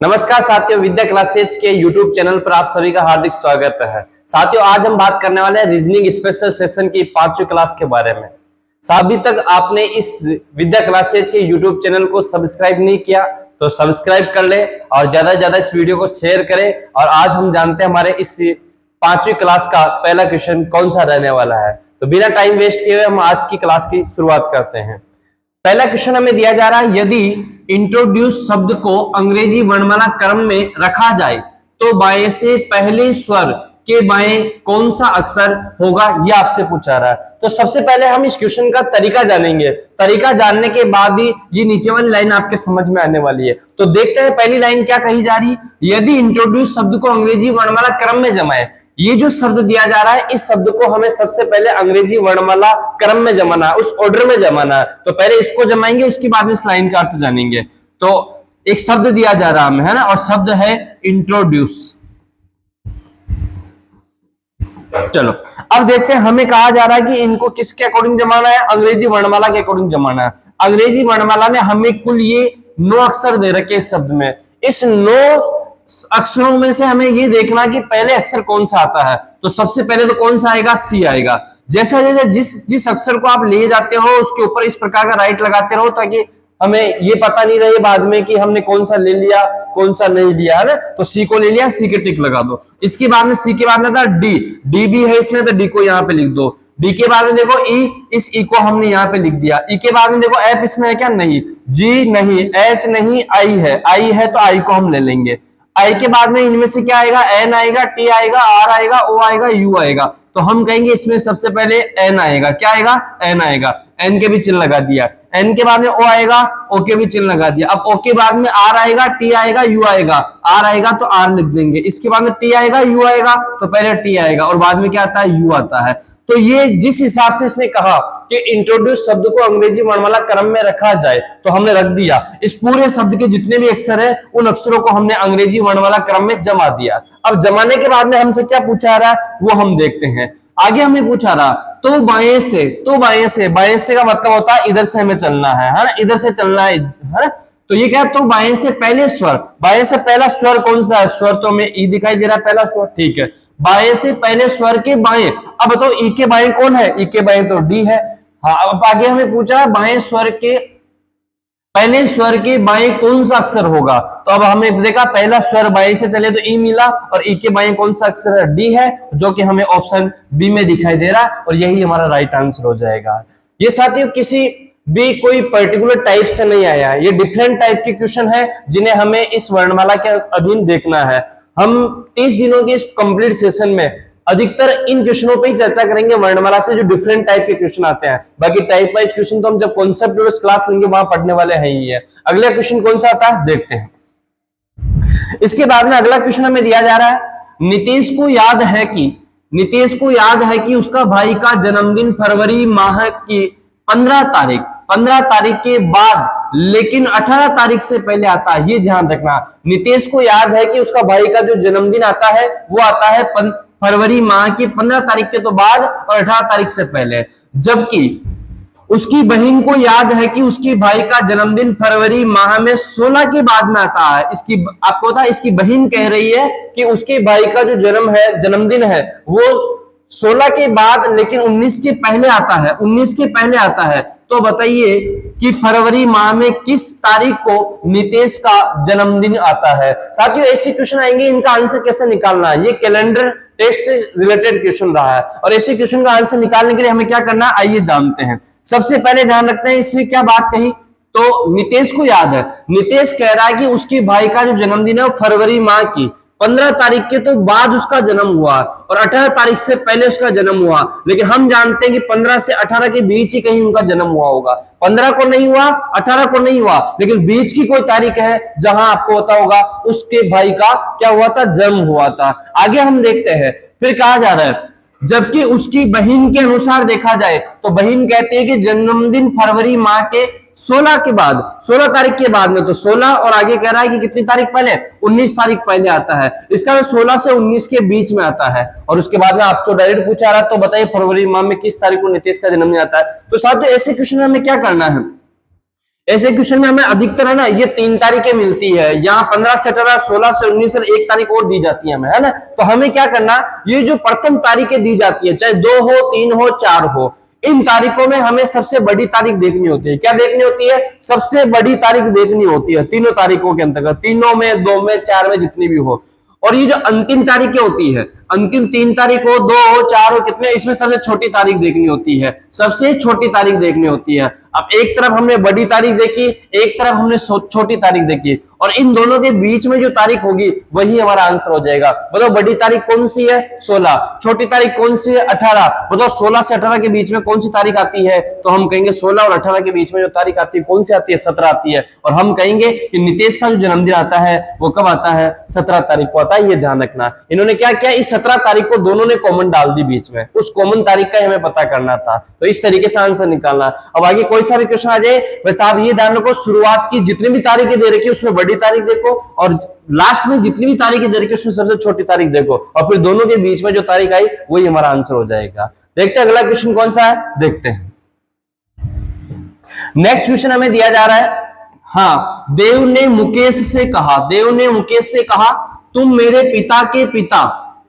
नमस्कार साथियों, विद्या क्लासेज के यूट्यूब चैनल पर आप सभी का हार्दिक स्वागत है। साथियों, आज हम बात करने वाले हैं रीजनिंग स्पेशल सेशन की 5वीं क्लास के बारे में। अभी तक आपने इस विद्या क्लासेज के यूट्यूब चैनल को सब्सक्राइब नहीं किया तो सब्सक्राइब कर ले और ज्यादा से ज्यादा इस वीडियो को शेयर करें। और आज हम जानते हैं हमारे इस 5वीं क्लास का पहला क्वेश्चन कौन सा रहने वाला है। तो बिना टाइम वेस्ट किए हुए हम आज की क्लास की शुरुआत करते हैं। पहला क्वेश्चन हमें दिया जा रहा है, यदि इंट्रोड्यूस शब्द को अंग्रेजी वर्णमाला क्रम में रखा जाए तो बाएं से पहले स्वर के बाएं कौन सा अक्षर होगा, यह आपसे पूछा रहा है। तो सबसे पहले हम इस क्वेश्चन का तरीका जानेंगे। तरीका जानने के बाद ही ये नीचे वाली लाइन आपके समझ में आने वाली है। तो देखते हैं पहली लाइन क्या कही जा रही है। यदि इंट्रोड्यूस शब्द को अंग्रेजी वर्णमाला क्रम में जमाए, ये जो शब्द दिया जा रहा है इस शब्द को हमें सबसे पहले अंग्रेजी वर्णमाला क्रम में जमाना है, उस ऑर्डर में जमाना है। तो पहले इसको जमाएंगे, उसके बाद में इस लाइन का अर्थ जानेंगे। तो एक शब्द दिया जा रहा है ना, और शब्द है इंट्रोड्यूस। चलो अब देखते हैं, हमें कहा जा रहा है कि इनको किसके अकॉर्डिंग जमाना है, अंग्रेजी वर्णमाला के अकॉर्डिंग जमाना है। अंग्रेजी वर्णमाला ने हमें कुल ये 9 अक्षर दे रखे इस शब्द में। इस 9 अक्षरों में से हमें ये देखना कि पहले अक्षर कौन सा आता है। तो सबसे पहले तो कौन सा आएगा, सी आएगा। जैसा जैसे जिस अक्षर को आप ले जाते हो उसके ऊपर इस प्रकार का राइट लगाते रहो, ताकि हमें ये पता नहीं रहे बाद में कि हमने कौन सा ले लिया कौन सा नहीं लिया, है ना। तो सी को ले लिया, सी के टिक लगा दो। इसके बाद में सी के बाद में था डी, डी भी है इसमें, तो डी को यहाँ पे लिख दो। डी के बाद में देखो ई, इस ई को हमने यहाँ पे लिख दिया। ई के बाद में देखो एफ इसमें है क्या, नहीं। जी नहीं, एच नहीं, आई है। आई है तो आई को हम ले लेंगे। आई के बाद में इनमें से क्या आएगा, एन आएगा, टी आएगा, आर आएगा, ओ आएगा, यू आएगा। तो हम कहेंगे इसमें सबसे पहले एन आएगा। क्या आएगा, एन आएगा। एन के भी चिन्ह लगा दिया। एन के बाद में ओ आएगा, ओ के भी चिन्ह लगा दिया। अब ओ के बाद में आर आएगा, टी आएगा, यू आएगा। आर आएगा तो आर लिख देंगे। इसके बाद में टी आएगा, यू आएगा, तो पहले टी आएगा और बाद में क्या आता है, यू आता है। तो ये जिस हिसाब से इसने कहा कि इंट्रोड्यूस शब्द को अंग्रेजी वर्णमाला क्रम में रखा जाए, तो हमने रख दिया। इस पूरे शब्द के जितने भी अक्षर है उन अक्षरों को हमने अंग्रेजी वर्णमाला क्रम में जमा दिया। अब जमाने के बाद में हमसे क्या पूछा रहा है वो हम देखते हैं। आगे हमें पूछा रहा तो बाएं से, तो बाएं से, बाएं से का मतलब होता है इधर से हमें चलना है ना, इधर से चलना है ना। तो ये क्या, तो बाएं से पहले स्वर, बाएं से पहला स्वर कौन सा है, स्वर तो हमें ई दिखाई दे रहा है पहला स्वर, ठीक है। बाएं से पहले स्वर के बाएं, अब बताओ ई के बाएं कौन है, ई के बाएं तो डी है। हाँ, अब आगे हमें पूछा है बाएं स्वर के पहले स्वर के बाएं कौन सा अक्षर होगा। तो अब हमें देखा पहला स्वर बाएं से चले तो ई मिला, और ई के बाएं कौन सा अक्षर है, डी है, जो कि हमें ऑप्शन बी में दिखाई दे रहा है, और यही हमारा राइट आंसर हो जाएगा। ये साथियों किसी भी कोई पर्टिकुलर टाइप से नहीं आया है, ये डिफरेंट टाइप के क्वेश्चन है जिन्हें हमें इस वर्णमाला के अधीन देखना है। हम 30 दिनों के इस कंप्लीट सेशन में अधिकतर इन क्वेश्चनों पे ही चर्चा करेंगे, वर्णमाला से जो डिफरेंट टाइप के क्वेश्चन आते हैं। बाकी टाइप वाइज क्वेश्चन तो हम जब कॉन्सेप्ट बेस्ड क्लास लेंगे वहां पढ़ने वाले हैं ही है। अगला क्वेश्चन कौन सा आता है देखते हैं। इसके बाद में अगला क्वेश्चन हमें दिया जा रहा है, नीतीश को याद है कि उसका भाई का जन्मदिन फरवरी माह की 15 तारीख के बाद लेकिन 18 तारीख से पहले आता है। ये ध्यान रखना, नीतीश को याद है कि उसका भाई का जो जन्मदिन आता है वो आता है फरवरी माह की 15 तारीख के तो बाद और 18 तारीख से पहले। जबकि उसकी बहन को याद है कि उसके भाई का जन्मदिन फरवरी माह में 16 के बाद में आता है। इसकी आपको पता है, इसकी बहन कह रही है कि उसके भाई का जो जन्मदिन है वो 16 के बाद लेकिन 19 के पहले आता है, 19 के पहले आता है। तो बताइए कि फरवरी माह में किस तारीख को नीतीश का जन्मदिन आता है। साथियों ऐसे क्वेश्चन आएंगे, इनका आंसर कैसे निकालना है, ये कैलेंडर टेस्ट से रिलेटेड क्वेश्चन रहा है, और ऐसे क्वेश्चन का आंसर निकालने के लिए हमें क्या करना है आइए जानते हैं। सबसे पहले ध्यान रखते हैं इसमें क्या बात कही, तो नीतीश को याद है, नीतीश कह रहा है कि उसके भाई का जो जन्मदिन है वो फरवरी माह की 15 तारीख के तो बाद उसका जन्म हुआ और 18 तारीख से पहले उसका जन्म हुआ। लेकिन हम जानते हैं कि 15 से 18 के बीच ही कहीं उनका जन्म हुआ होगा। 15 को नहीं हुआ, 18 को नहीं हुआ, लेकिन बीच की कोई तारीख है जहां आपको पता होगा उसके भाई का क्या हुआ था, जन्म हुआ था। आगे हम देखते हैं, फिर कहा जा रहा है जबकि उसकी बहन के अनुसार देखा जाए तो बहन कहती है कि जन्मदिन फरवरी माह के 16 के बाद, 16 तारीख के बाद में, तो 16 और आगे कह रहा है कि कितनी तारीख पहले, 19 तारीख पहले आता है। इसका 16 से 19 के बीच में आता है। और उसके बाद में आपको डायरेक्ट पूछा रहा तो बताइए फरवरी माह में किस तारीख को नीतीश का जन्मदिन आता है। तो साथियों ऐसे क्वेश्चन में हमें क्या करना है, ऐसे क्वेश्चन में हमें अधिकतर है ना ये 3 तारीखें मिलती है, यहाँ 15 से 18, 16 से 19 और 1 तारीख और दी जाती है हमें, है ना। तो हमें क्या करना, ये जो प्रथम तारीखें दी जाती है, चाहे 2 हो, 3 हो, 4 हो, इन तारीखों में हमें सबसे बड़ी तारीख देखनी होती है। क्या देखनी होती है? सबसे बड़ी तारीख देखनी होती है तीनों तारीखों के अंतर्गत, तीनों में, 2 में, 4 में, जितनी भी हो। और ये जो अंतिम तारीखें होती है, अंतिम 3 तारीख हो, 2 हो, 4 हो, कितने, इसमें सबसे छोटी तारीख देखनी होती है, सबसे छोटी तारीख देखनी होती है। अब एक तरफ हमने बड़ी तारीख देखी, एक तरफ हमने छोटी तारीख देखी, और इन दोनों के बीच में जो तारीख होगी वही हमारा आंसर हो जाएगा। बताओ बड़ी तारीख कौन सी है? 16। छोटी तारीख कौन सी है? 18। बताओ 16 से 18 के बीच में कौन सी तारीख आती है? तो हम कहेंगे 16 और 18 के बीच में जो तारीख आती है कौन सी आती है? 17 आती है। और हम कहेंगे कि नितेश का जो जन्मदिन आता है वो कब आता है? 17 तारीख को आता है। ये ध्यान रखना। इन्होंने क्या किया, इस 17 तारीख को दोनों ने कॉमन डाल दी बीच में, उस कॉमन तारीख का हमें पता करना था, तो इस तरीके से आंसर निकालना। अब आगे कोई सा भी क्वेश्चन आ जाए, वैसे आप ये ध्यान रखो, शुरुआत की जितनी भी तारीखें दे रखी है उसमें बड़ी तारीख देखो, और लास्ट में जितनी भी तारीखें दे रखी है उसमें सबसे छोटी तारीख देखो, और फिर दोनों के बीच में जो तारीख आई वही हमारा आंसर हो जाएगा। देखते हैं अगला क्वेश्चन कौन सा है, देखते हैं। नेक्स्ट क्वेश्चन हमें दिया जा रहा है, हाँ, देव ने मुकेश से कहा, देव ने मुकेश से कहा, तुम मेरे पिता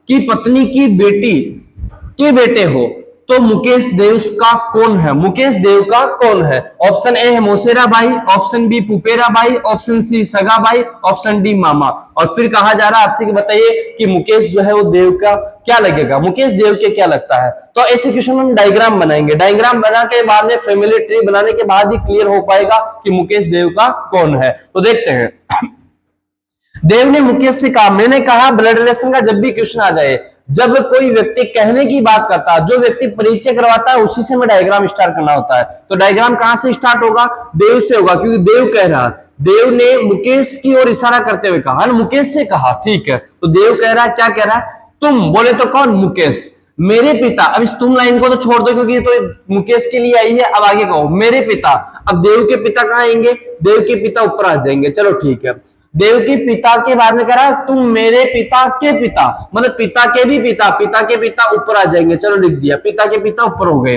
की पत्नी की बेटी के बेटे हो, तो मुकेश देव का कौन है? मुकेश देव का कौन है? ऑप्शन ए है मौसेरा भाई, ऑप्शन बी पुपेरा भाई, ऑप्शन सी सगा भाई, ऑप्शन डी मामा। और फिर कहा जा रहा है आपसे कि बताइए कि मुकेश जो है वो देव का क्या लगेगा, मुकेश देव के क्या लगता है। तो ऐसे क्वेश्चन हम डायग्राम बनाएंगे, डायग्राम बना के बाद में फैमिली ट्री बनाने के बाद ही क्लियर हो पाएगा कि मुकेश देव का कौन है। तो देखते हैं। देव ने मुकेश से कहा, मैंने कहा ब्लड रिलेशन का जब भी क्वेश्चन आ जाए, जब कोई व्यक्ति कहने की बात करता है, जो व्यक्ति परिचय करवाता है उसी से हमें डायग्राम स्टार्ट करना होता है। तो डायग्राम कहां से स्टार्ट होगा? देव से होगा, क्योंकि देव कह रहा है, देव ने मुकेश की ओर इशारा करते हुए कहा, मुकेश से कहा, ठीक है। तो देव कह रहा है, क्या कह रहा है? तुम, बोले तो कौन? मुकेश। मेरे पिता, अब इस तुम लाइन को तो छोड़ दो क्योंकि तो मुकेश के लिए आई है। अब आगे कहो मेरे पिता। अब देव के पिता कहां आएंगे? देव के पिता ऊपर आ जाएंगे, चलो ठीक है। देव के पिता के बाद में कह रहा है तुम मेरे पिता के पिता, मतलब पिता के भी पिता, पिता के पिता ऊपर आ जाएंगे, चलो लिख दिया, पिता के पिता ऊपर हो गए।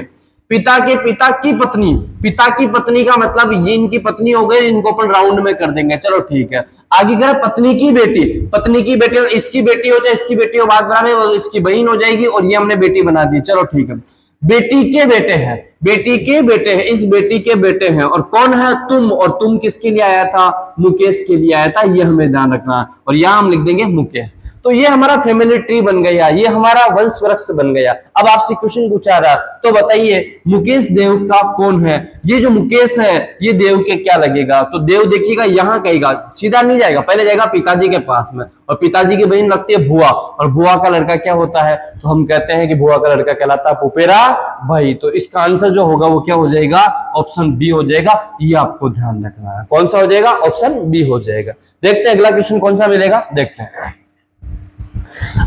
पिता के पिता की पत्नी, पिता की पत्नी का मतलब ये इनकी पत्नी हो गई, इनको अपन राउंड में कर देंगे, चलो ठीक है। आगे कह पत्नी की बेटी, पत्नी की बेटी, इसकी बेटी हो चाहे इसकी बेटी हो, बात बना वो इसकी बहन हो जाएगी, और ये हमने बेटी बना दी, चलो ठीक है। बेटी के बेटे हैं, बेटी के बेटे हैं, इस बेटी के बेटे हैं, और कौन है? तुम। और तुम किसके लिए आया था? मुकेश के लिए आया था, ये हमें ध्यान रखना। और यहां हम लिख देंगे मुकेश। तो ये हमारा फैमिली ट्री बन गया, ये हमारा वंश वृक्ष बन गया। अब आपसे क्वेश्चन पूछा रहा, तो बताइए मुकेश देव का कौन है? ये जो मुकेश है ये देव के क्या लगेगा? तो देव देखिएगा यहां कहेगा, सीधा नहीं जाएगा, पहले जाएगा पिताजी के पास में, और पिताजी की बहन लगती है भुआ, और भुआ का लड़का क्या होता है? तो हम कहते हैं कि भुआ का लड़का कहलाता है पुपेरा भाई। तो इसका आंसर जो होगा वो क्या हो जाएगा? ऑप्शन बी हो जाएगा। ये आपको ध्यान रखना है, कौन सा हो जाएगा? ऑप्शन बी हो जाएगा। देखते हैं अगला क्वेश्चन कौन सा मिलेगा, देखते हैं।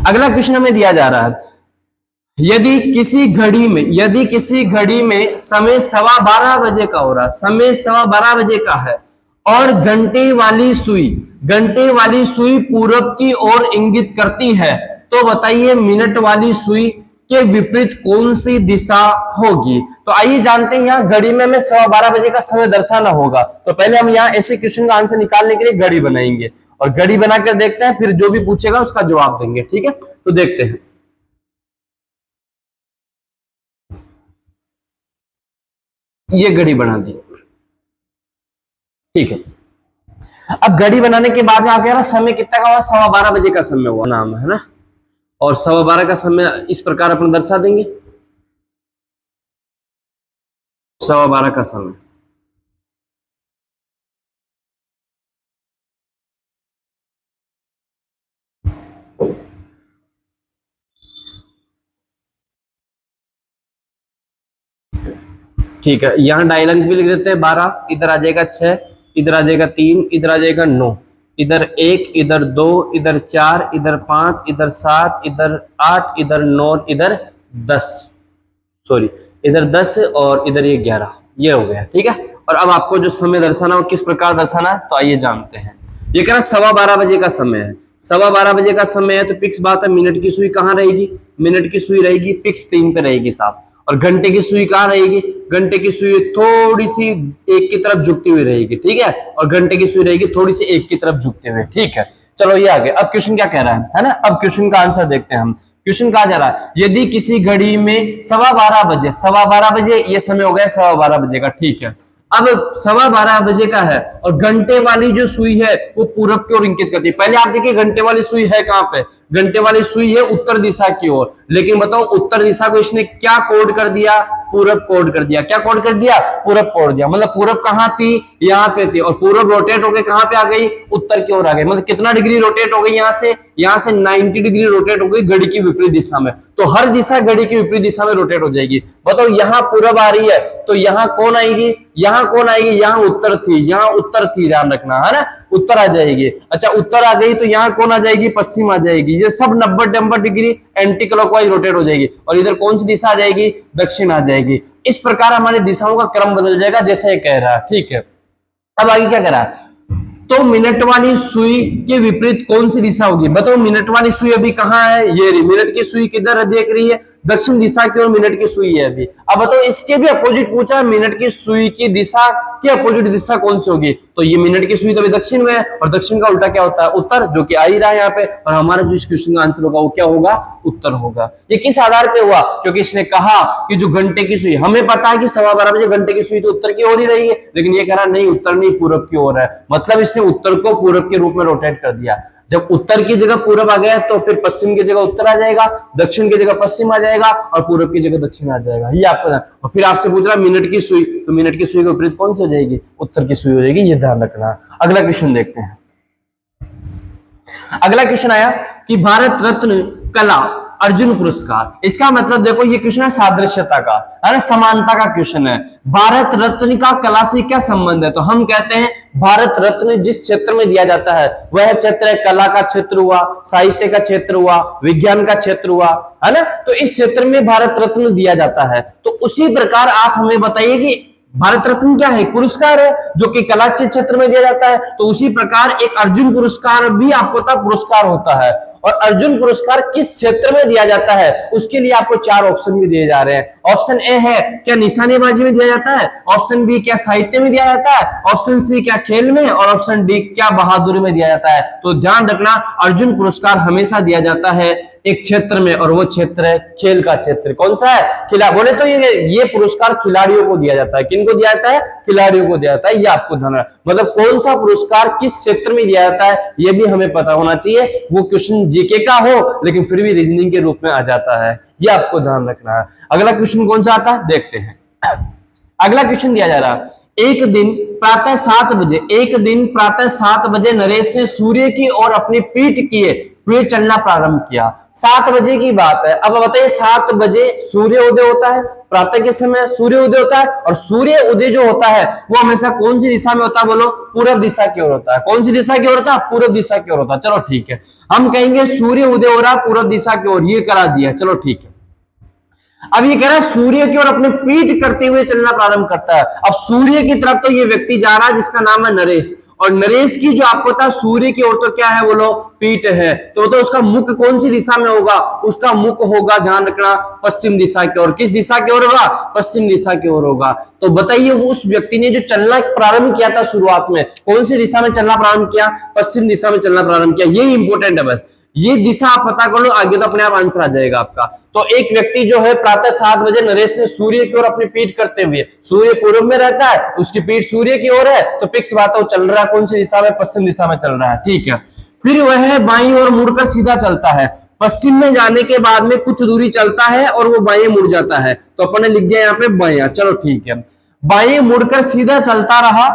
अगला क्वेश्चन हमें दिया जा रहा है, यदि किसी घड़ी में समय 12:15 बजे का हो रहा, समय 12:15 बजे का है, और घंटे वाली सुई पूरब की ओर इंगित करती है, तो बताइए मिनट वाली सुई के विपरीत कौन सी दिशा होगी? तो आइए जानते हैं, यहाँ घड़ी में हमें 12:15 बजे का समय दर्शाना होगा। तो पहले हम यहाँ ऐसे क्वेश्चन का आंसर निकालने के लिए घड़ी बनाएंगे, और घड़ी बनाकर देखते हैं, फिर जो भी पूछेगा उसका जवाब देंगे, ठीक है। तो देखते हैं, ये घड़ी बना दी, ठीक है। अब घड़ी बनाने के बाद यहाँ कह रहा समय कितना का हुआ? 12:15 बजे का समय हुआ, नाम है ना। और 12:15 का समय इस प्रकार अपन दर्शा देंगे, 12:15 का समय, ठीक है। यहाँ डायल अंक भी लिख देते हैं 12, इधर आ जाएगा 6, इधर आ जाएगा 3, इधर आ जाएगा 9, इधर 1, इधर 2, इधर 4, इधर 5, इधर 7, इधर 8, इधर 9, इधर 10, सॉरी इधर 10 और इधर ये 11, ये हो गया, ठीक है। और अब आपको जो समय दर्शाना हो किस प्रकार दर्शाना है, तो आइए जानते हैं। ये कह रहा 12:15 बजे का समय है, 12:15 बजे का समय है, तो फिक्स बात है मिनट की सुई कहाँ रहेगी? मिनट की सुई रहेगी फिक्स 3 पे रहेगी साहब। और घंटे की सुई कहाँ रहेगी, घंटे की सुई थोड़ी सी एक की तरफ झुकती हुई रहेगी, ठीक है, और घंटे की सुई रहेगी थोड़ी सी एक की तरफ झुकते हुए, ठीक है। चलो ये आगे, अब क्वेश्चन क्या कह रहा है ना, अब क्वेश्चन का आंसर देखते हैं हम। क्वेश्चन कहा जा रहा है, यदि किसी घड़ी में 12:15 बजे, ये समय हो गया 12:15 बजे का, ठीक है। अब 12:15 बजे का है और घंटे वाली जो सुई है वो पूरब की ओर इंगित करती है। पहले आप देखिए घंटे वाली सुई है कहां पे, घंटे वाली सुई है उत्तर दिशा की ओर, लेकिन बताओ उत्तर दिशा को इसने क्या कोड कर दिया, पूरब कोड कर दिया। क्या कोड कर दिया, पूरब कोड दिया। मतलब पूरब कहां थी, यहां पे थी, और पूरब रोटेट होकर कहां पे आ गई, उत्तर की ओर आ गई। मतलब कितना डिग्री रोटेट हो गई, यहां से 90 डिग्री रोटेट हो गई घड़ी की विपरीत दिशा में। तो हर दिशा घड़ी की विपरीत दिशा में रोटेट हो जाएगी। बताओ यहां पूरब आ रही है तो यहां कौन आएगी, यहां कौन आएगी, यहां उत्तर थी, यहां उत्तर थी, ध्यान रखना है ना, उत्तर आ जाएगी। अच्छा उत्तर आ गई तो यहां कौन आ जाएगी, पश्चिम आ जाएगी। ये सब 90 डिग्री एंटी क्लॉकवाइज रोटेट हो जाएगी और इधर कौन सी दिशा आ जाएगी, दक्षिण आ जाएगी। इस प्रकार हमारी दिशाओं का क्रम बदल जाएगा जैसे ये कह रहा है, ठीक है। अब आगे क्या कह रहा है, तो मिनट वाली सुई के विपरीत कौन सी दिशा होगी। बताओ मिनट वाली सुई अभी कहां है, ये रही मिनट की सुई, किधर देख रही है, दक्षिण दिशा की ओर मिनट की सुई है अभी। अब बताओ इसके भी अपोजिट पूछा, मिनट की सुई की दिशा की अपोजिट दिशा कौन सी होगी, तो ये मिनट की सुई तो अभी दक्षिण में है और दक्षिण का उल्टा क्या होता है, उत्तर, जो कि आ ही रहा है यहाँ पे। और हमारा जो इस क्वेश्चन का आंसर होगा वो क्या होगा, उत्तर होगा। ये किस आधार पे हुआ, क्योंकि इसने कहा कि जो घंटे की सुई, हमें पता है कि 12:15 बजे घंटे की सुई तो उत्तर की ओर ही रही है, लेकिन ये कह रहा नहीं उत्तर नहीं पूरब की ओर है। मतलब इसने उत्तर को पूरब के रूप में रोटेट कर दिया। जब उत्तर की जगह पूरब आ गया तो फिर पश्चिम की जगह उत्तर आ जाएगा, दक्षिण की जगह पश्चिम आ जाएगा और पूरब की जगह दक्षिण आ जाएगा। ये आपको, और फिर आपसे पूछ रहा मिनट की सुई, तो मिनट की सुई के विपरीत कौन सी हो जाएगी, उत्तर की सुई हो जाएगी। ये ध्यान रखना। अगला क्वेश्चन देखते हैं। अगला क्वेश्चन आया कि भारत रत्न कला अर्जुन पुरस्कार, इसका मतलब देखो ये क्वेश्चन है सादृश्यता का, है ना, समानता का क्वेश्चन है। भारत रत्न का कला से क्या संबंध है, तो हम कहते हैं भारत रत्न जिस क्षेत्र में दिया जाता है वह क्षेत्र है, कला का क्षेत्र हुआ, साहित्य का क्षेत्र हुआ, विज्ञान का क्षेत्र हुआ, है ना, तो इस क्षेत्र में भारत रत्न दिया जाता है। तो उसी प्रकार आप हमें बताइए कि भारत रत्न क्या है, पुरस्कार है जो कि कला के क्षेत्र में दिया जाता है। तो उसी प्रकार एक अर्जुन पुरस्कार भी आपको तब पुरस्कार होता है। और अर्जुन पुरस्कार किस क्षेत्र में दिया जाता है उसके लिए आपको 4 ऑप्शन भी दिए जा रहे हैं। ऑप्शन ए है क्या निशानेबाजी में दिया जाता है, ऑप्शन बी क्या साहित्य में दिया जाता है, ऑप्शन सी क्या खेल में, और ऑप्शन डी क्या बहादुरी में दिया जाता है। तो ध्यान रखना अर्जुन पुरस्कार हमेशा दिया जाता है एक क्षेत्र में, और वो क्षेत्र है खेल का क्षेत्र। कौन सा है, खिला बोले तो ये पुरस्कार खिलाड़ियों को दिया जाता है। किनको दिया जाता है, खिलाड़ियों को दिया जाता है। ये आपको ध्यान रखना, मतलब कौन सा पुरस्कार किस क्षेत्र में दिया जाता है ये भी हमें पता होना चाहिए। वो क्वेश्चन जीके का हो लेकिन फिर भी रीजनिंग के रूप में आ जाता है, ये आपको ध्यान रखना है। अगला क्वेश्चन कौन सा आता है देखते हैं। अगला क्वेश्चन दिया जा रहा है, एक दिन प्रातः 7 बजे नरेश ने सूर्य की ओर अपनी पीठ किए हुए चलना प्रारंभ किया। 7 बजे की बात है। अब बताइए 7 बजे सूर्य उदय होता है, प्रातः के समय सूर्य उदय होता है, और सूर्य उदय जो होता है वो हमेशा कौन सी दिशा में होता है, बोलो, पूरब दिशा की ओर होता है। कौन सी दिशा की ओर होता है, पूरब दिशा की ओर होता है। चलो ठीक है, हम कहेंगे सूर्य उदय हो रहा है पूरब दिशा की ओर, ये करा दिया, चलो ठीक है। अब ये कह रहा है सूर्य की ओर अपने पीठ करते हुए चलना प्रारंभ करता है। अब सूर्य की तरफ तो ये व्यक्ति जा रहा है जिसका नाम है नरेश, और नरेश की जो आपको पता है सूर्य की ओर तो क्या है, बोलो, पीठ है। तो उसका मुख कौन सी दिशा में होगा, उसका मुख होगा, ध्यान रखना, पश्चिम दिशा की ओर। किस दिशा की ओर होगा, पश्चिम दिशा की ओर होगा। तो बताइए उस व्यक्ति ने जो चलना प्रारंभ किया था शुरुआत में, कौन सी दिशा में चलना प्रारंभ किया, पश्चिम दिशा में चलना प्रारंभ किया। ये इंपॉर्टेंट है, बस ये दिशा आप पता कर लो, आगे तो अपने आप आंसर आ जाएगा आपका। तो एक व्यक्ति जो है प्रातः 7 बजे नरेश ने सूर्य की ओर अपनी पीठ करते हुए, सूर्य पूर्व में रहता है, उसकी पीठ सूर्य की ओर है, तो फिक्स बात है वो चल रहा है कौन सी दिशा में, पश्चिम दिशा में चल रहा है, ठीक है। फिर वह बाईं ओर मुड़कर सीधा चलता है। पश्चिम में जाने के बाद में कुछ दूरी चलता है और वो बाएं मुड़ जाता है, तो अपन ने लिख दिया यहाँ पे बायां, चलो ठीक है। बाएं मुड़कर सीधा चलता रहा,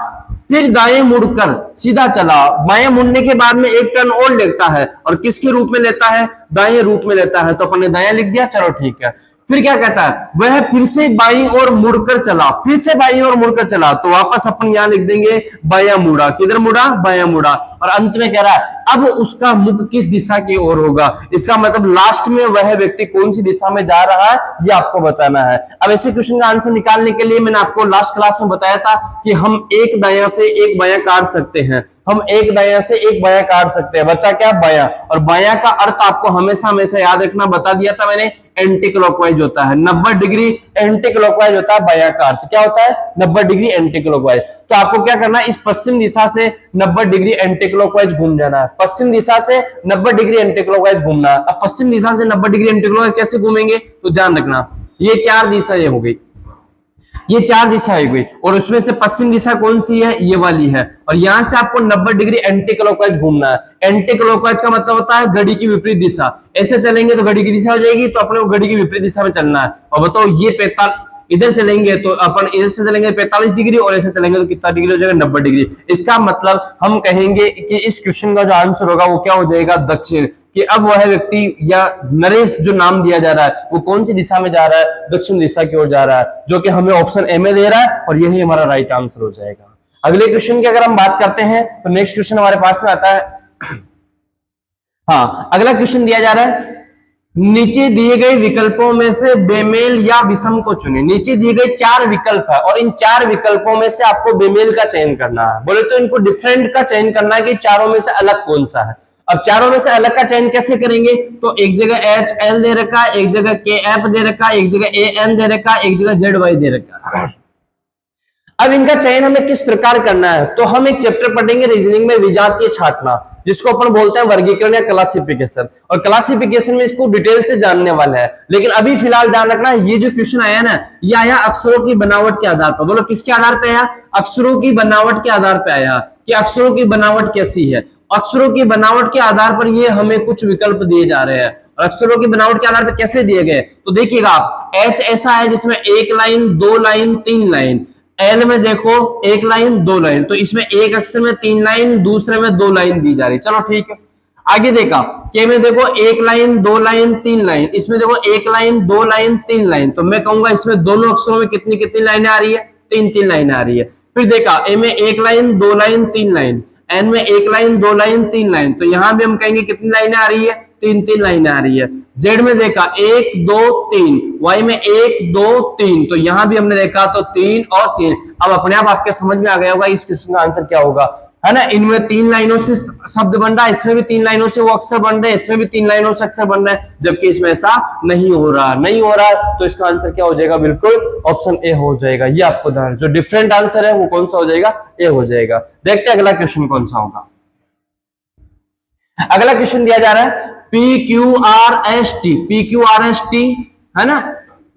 फिर दाएं मुड़कर सीधा चला। बाएं मुड़ने के बाद में एक टर्न और लेता है, और किसके रूप में लेता है, दाएं रूप में लेता है, तो अपन ने दायां लिख दिया, चलो ठीक है। फिर क्या कहता है, वह फिर से बाईं ओर मुड़कर चला, फिर से बाईं ओर मुड़कर चला, तो वापस अपन यहां लिख देंगे बायां मुड़ा। किधर मुड़ा, बायां मुड़ा। और अंत में कह रहा है अब उसका मुख किस दिशा की ओर होगा। इसका मतलब लास्ट में वह व्यक्ति कौन सी दिशा में जा रहा है ये आपको बताना है। अब ऐसे क्वेश्चन का आंसर निकालने के लिए मैंने आपको लास्ट क्लास में बताया था कि हम एक दायां से एक बायां काट सकते हैं, हम एक दायां से एक बायां काट सकते हैं, बच्चा क्या बायां, और बायां का अर्थ आपको हमेशा हमेशा याद रखना, बता दिया था मैंने, एंटी क्लॉकवाइज होता है। 90 डिग्री एंटी क्लॉकवाइज होता है बायां का अर्थ क्या होता है, 90 डिग्री एंटी क्लॉकवाइज। तो आपको क्या करना है, इस पश्चिम दिशा से 90 डिग्री एंटी क्लॉकवाइज घूम जाना है, पश्चिम दिशा से 90 डिग्री एंटी क्लॉकवाइज घूमना है। अब पश्चिम दिशा से 90 डिग्री एंटी क्लॉकवाइज कैसे घूमेंगे, तो ध्यान रखना ये चार दिशा ये हो गई, ये चार दिशा हो गई, और उसमें से पश्चिम दिशा कौन सी है, ये वाली है, और यहां से आपको 90 डिग्री एंटी क्लॉकवाइज घूमना है। एंटी क्लॉकवाइज का मतलब होता है घड़ी की विपरीत दिशा, ऐसे चलेंगे तो घड़ी की दिशा हो जाएगी, तो अपने को घड़ी की विपरीत दिशा में चलना है। और बताओ ये 45 इधर चलेंगे तो अपन इधर से चलेंगे 45 डिग्री, और ऐसे चलेंगे तो कितना डिग्री हो जाएगा, 90 डिग्री। इसका मतलब हम कहेंगे कि इस क्वेश्चन का जो आंसर होगा वो क्या हो जाएगा, दक्षिण। कि अब वह व्यक्ति या नरेश जो नाम दिया जा रहा है वो कौन सी दिशा में जा रहा है, दक्षिण दिशा की ओर जा रहा है, जो कि हमें ऑप्शन ए में दे रहा है, और यही हमारा राइट आंसर हो जाएगा। अगले क्वेश्चन की अगर हम बात करते हैं तो नेक्स्ट क्वेश्चन हमारे पास में आता है। हाँ, अगला क्वेश्चन दिया जा रहा है, नीचे दिए गए विकल्पों में से बेमेल या विषम को चुने। नीचे दिए गए चार विकल्प है और इन चार विकल्पों में से आपको बेमेल का चयन करना है। बोले तो इनको डिफरेंट का चयन करना है कि चारों में से अलग कौन सा है। अब चारों में से अलग का चयन कैसे करेंगे, तो एक जगह HL दे रखा है, एक जगह KF दे रखा है, एक जगह AN दे रखा है, एक जगह ZY दे रखा है। अब इनका चयन हमें किस प्रकार करना है, तो हम एक चैप्टर पढ़ेंगे रीजनिंग में विजातीय छांटना, जिसको अपन बोलते हैं वर्गीकरण या क्लासिफिकेशन, और क्लासिफिकेशन में इसको डिटेल से जानने वाले हैं। लेकिन अभी फिलहाल ध्यान रखना, ये जो क्वेश्चन आया ना, ये आया अक्षरों की बनावट के आधार पर। बोलो किसके आधार पर आया, अक्षरों की बनावट के आधार पर आया, कि अक्षरों की बनावट कैसी है। अक्षरों की बनावट के आधार पर ये हमें कुछ विकल्प दिए जा रहे हैं, और अक्षरों की बनावट के आधार पर कैसे दिए गए, तो देखिएगा आप, H ऐसा है जिसमें एक लाइन, दो लाइन, तीन लाइन, L में देखो एक लाइन, दो लाइन, तो इसमें एक अक्षर में तीन लाइन, दूसरे में दो लाइन दी जा रही। चलो ठीक है, आगे देखा K में देखो एक लाइन, दो लाइन, तीन लाइन, इसमें देखो एक लाइन, दो लाइन, तीन लाइन, तो मैं कहूंगा इसमें दोनों अक्षरों में कितनी कितनी लाइनें आ रही है, तीन तीन लाइनें आ रही है। फिर देखा A में एक लाइन, दो लाइन, तीन लाइन, N में एक लाइन, दो लाइन, तीन लाइन, तो यहां भी हम कहेंगे कितनी लाइनें आ रही है, तीन तीन लाइनें आ रही है। Z में देखा एक, दो, तीन, Y में एक, दो, तीन, तो यहां भी हमने देखा तो तीन और तीन। अब अपने आप आपके समझ में आ गया होगा इस क्वेश्चन का आंसर क्या होगा, है ना। इनमें तीन लाइनों से शब्द बन रहा है, इसमें भी तीन लाइनों से वो अक्षर बन रहे हैं, इसमें भी तीन लाइनों से अक्षर बन रहे हैं, जबकि इसमें ऐसा नहीं हो रहा, नहीं हो रहा है। तो इसका आंसर क्या हो जाएगा, बिल्कुल ऑप्शन ए हो जाएगा। ये आपको ध्यान, जो डिफरेंट आंसर है वो कौन सा हो जाएगा, ए हो जाएगा। देखते हैं अगला क्वेश्चन कौन सा होगा। अगला क्वेश्चन दिया जा रहा है PQRST, PQRST है ना,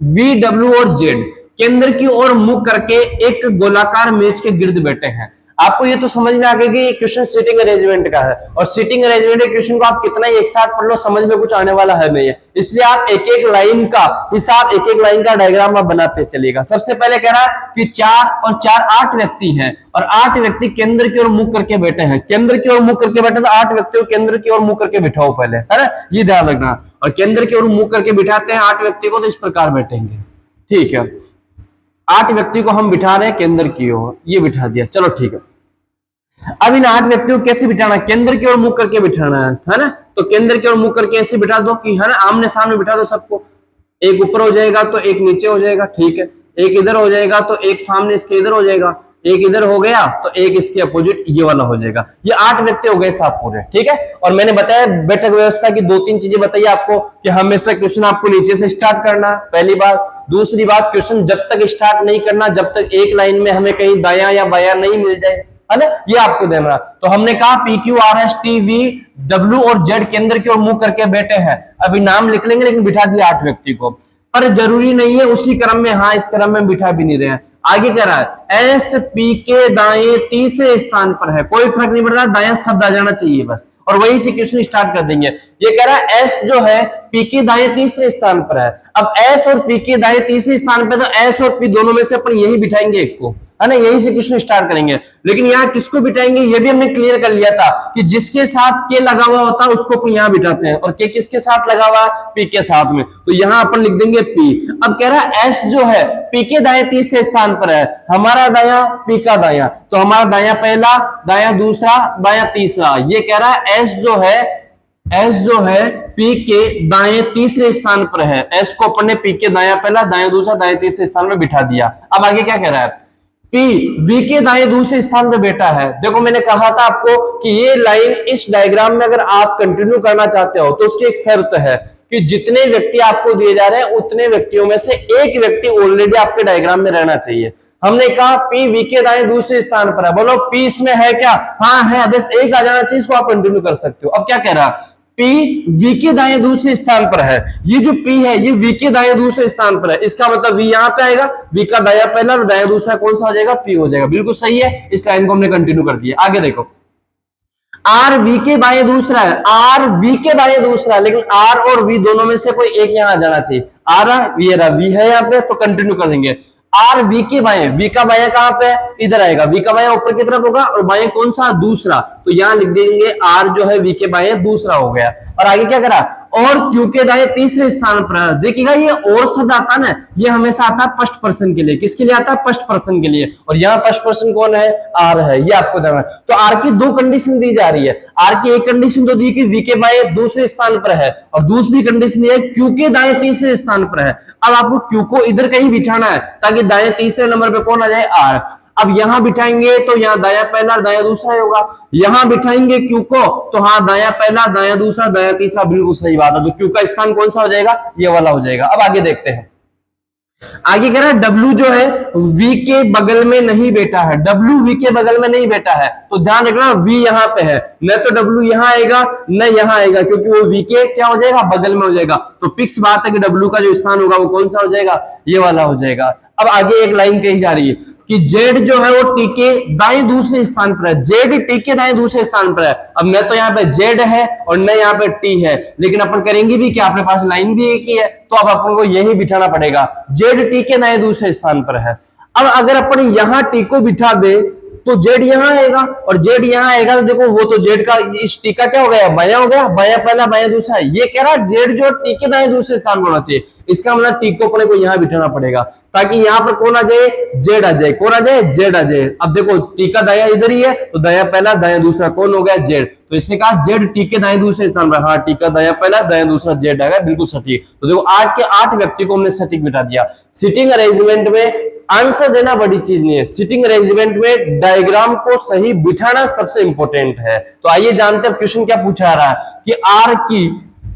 VW और Z केंद्र की ओर मुख करके एक गोलाकार मेज के गिर्द बैठे हैं। आपको ये तो समझ में आ गया कि ये क्वेश्चन सीटिंग अरेंजमेंट का है, और सीटिंग अरेंजमेंट के क्वेश्चन को आप कितना ही एक साथ पढ़ लो समझ में कुछ आने वाला है नहीं है, इसलिए आप एक एक लाइन का हिसाब, एक एक लाइन का डायग्राम आप बनाते चलिएगा। सबसे पहले कह रहा है कि 4 और 4 8 व्यक्ति हैं, और 8 व्यक्ति केंद्र की ओर मुख करके बैठे हैं। केंद्र की ओर मुख करके बैठे तो 8 व्यक्तियों केंद्र की ओर मुख करके बिठाओ पहले, है ना, ये ध्यान रखना। और केंद्र की ओर मुख करके बिठाते हैं 8 व्यक्ति को, तो इस प्रकार बैठेंगे, ठीक है। 8 व्यक्ति को हम बिठा रहे हैं केंद्र की ओर, ये बिठा दिया, चलो ठीक है। अब इन 8 व्यक्तियों को कैसे बिठाना, केंद्र की ओर मुख करके बिठाना है ना, तो केंद्र की ओर मुख करके ऐसे बिठा दो कि, है ना, आमने सामने बिठा दो सबको। एक ऊपर हो जाएगा तो एक नीचे हो जाएगा, ठीक है। एक इधर हो जाएगा तो एक सामने इसके इधर हो जाएगा, एक इधर हो गया तो एक इसके अपोजिट ये वाला हो जाएगा। ये 8 व्यक्ति हो गए साहब पूरे, ठीक है। और मैंने बताया बैठक व्यवस्था की 2-3 चीजें बताइए आपको, कि हमेशा क्वेश्चन आपको नीचे से स्टार्ट करना, पहली बात। दूसरी बात, क्वेश्चन जब तक स्टार्ट नहीं करना जब तक एक लाइन में हमें कहीं दायां या बायां नहीं मिल जाए, है ना, ये आपको देना। तो हमने कहा PQRSTVW और Z केंद्र की ओर मुंह करके बैठे हैं। अभी नाम लिख लेंगे, लेकिन बिठा दिया 8 व्यक्ति को, पर जरूरी नहीं है उसी क्रम में, हाँ इस क्रम में बिठा भी नहीं रहे हैं। आगे कह रहा है SP के दाएं तीसरे स्थान पर है, कोई फर्क नहीं पड़ता, दायां शब्द आ जाना चाहिए बस, और वहीं से क्वेश्चन स्टार्ट कर देंगे। ये कह रहा है S जो है P के दाएं तीसरे स्थान पर है। अब S और P के दाएं तीसरे स्थान पर, तो S और P दोनों में से अपन यही बिठाएंगे एक को, है ना, यही से क्वेश्चन स्टार्ट करेंगे। लेकिन यहाँ किसको बिठाएंगे ये भी हमने क्लियर कर लिया था कि जिसके साथ के लगा हुआ होता है उसको अपन यहाँ बिठाते हैं, और के किसके साथ लगा हुआ है, पी के साथ में, तो यहाँ अपन लिख देंगे पी। अब कह रहा है एस जो है पी के दाएं तीसरे स्थान पर है, हमारा दाया पी का दाया, तो हमारा दाया पहला, दाया दूसरा, दाया तीसरा। ये कह रहा है एस जो है पी के दाएं तीसरे स्थान पर है। एस को अपन ने पी के दाया पहला, दाया दूसरा, दाया तीसरे स्थान में बिठा दिया। अब आगे क्या कह रहा है, पी वी के दाएं दूसरे स्थान पे बैठा है। देखो मैंने कहा था आपको कि ये लाइन इस डायग्राम में अगर आप कंटिन्यू करना चाहते हो तो उसकी एक शर्त है कि जितने व्यक्ति आपको दिए जा रहे हैं उतने व्यक्तियों में से एक व्यक्ति ऑलरेडी आपके डायग्राम में रहना चाहिए। हमने कहा पी वी के दाएं दूसरे स्थान पर है, बोलो पी इसमें है क्या, हाँ है, बस एक आ जाना चाहिए, इसको आप कंटिन्यू कर सकते हो। अब क्या कह रहा, पी वी के दाएं दूसरे स्थान पर है, ये जो पी है ये वी के दाएं दूसरे स्थान पर है, इसका मतलब वी यहां पे आएगा, वी का दाया पहला और दाया दूसरा कौन सा हो जाएगा, पी हो जाएगा। बिल्कुल सही है, इस लाइन को हमने कंटिन्यू कर दिया। आगे देखो, आर वी के बाएं दूसरा है, आर वी के बाएं दूसरा है, लेकिन आर और वी दोनों में से कोई एक यहां आ जाना चाहिए। आर वी है यहाँ पे, तो कंटिन्यू कर देंगे। आर वी के बाएं, वी का बाएं कहां पे, इधर आएगा, वी का बाएं ऊपर की तरफ होगा और बाएं कौन सा, दूसरा, तो यहां लिख देंगे आर जो है वी के बाएं दूसरा हो गया। और आगे क्या करा, और क्यू के दाएं तीसरे स्थान पर। देखिएगा ये और शब्द आता है ना, ये हमेशा आता है फर्स्ट पर्सन के लिए, किसके लिए आता है, फर्स्ट पर्सन के लिए, और यहाँ फर्स्ट पर्सन कौन है, आर है, ये आपको ध्यान है। तो आर की दो कंडीशन दी जा रही है। आर की एक कंडीशन तो दी कि वी के बाएं दूसरे स्थान पर है, और दूसरी कंडीशन ये क्यू के दाएं तीसरे स्थान पर है। अब आपको क्यू को इधर कहीं बिठाना है ताकि दाएं तीसरे नंबर पे कौन आ जाए, आर। अब यहां बिठाएंगे तो यहाँ दाया पहला दाया दूसरा ही होगा, यहां बिठाएंगे क्यू को तो हाँ दाया पहला दाया दूसरा दाया तीसरा, बिल्कुल सही बात है। तो क्यू का स्थान कौन सा हो जाएगा, ये वाला हो जाएगा। अब आगे देखते हैं, आगे कह रहा है डब्ल्यू जो है वी के बगल में नहीं बैठा है, डब्ल्यू वी के बगल में नहीं बैठा है, तो ध्यान रखना वी यहां पे है, न तो डब्ल्यू यहां आएगा न यहां आएगा, क्योंकि वो वी के क्या हो जाएगा, बगल में हो जाएगा। तो फिक्स बात है कि डब्ल्यू का जो स्थान होगा वो कौन सा हो जाएगा, ये वाला हो जाएगा। अब आगे एक लाइन कही जा रही है कि जेड जो है वो टी के दाएं दूसरे स्थान पर है, जेड टी के दाएं दूसरे स्थान पर है। अब न तो यहाँ पे जेड है और न यहाँ पे टी है, लेकिन अपन करेंगे भी क्या, अपने पास लाइन भी एक ही है, तो अब अपन को यही बिठाना पड़ेगा, जेड टी के दाएं दूसरे स्थान पर है। अब अगर अपन यहाँ टी को बिठा दे तो जेड यहां आएगा और जेड यहां आएगा, तो देखो वो तो जेड का इस टी का क्या हो गया, बाया हो गया, बाया पहला बाया दूसरा। ये कह रहा है जेड जो टी के दाएं दूसरे स्थान पर होना चाहिए, इसका मतलब टी को अपने को यहां बिठाना पड़ेगा ताकि यहां पर कौन आ जाए, जेड आ जाए, कौन आ जाए, जेड आ जाए। अब देखो टी का दाया इधर ही है, तो दाया पहला दाया दूसरा कौन हो गया, जेड, तो इसने कहा जेड टी के दाएं दूसरे स्थान पर, हाँ टी का दाया पहला दाया दूसरा जेड आ गया, बिल्कुल सटीक। तो देखो 8 के 8 व्यक्ति को हमने सटीक बिठा दिया। सिटिंग अरेंजमेंट में आंसर देना बड़ी चीज नहीं है, सिटिंग अरेंजमेंट में डायग्राम को सही बिठाना सबसे इंपॉर्टेंट है। तो आइए जानते हैं क्वेश्चन क्या पूछा रहा है कि आर की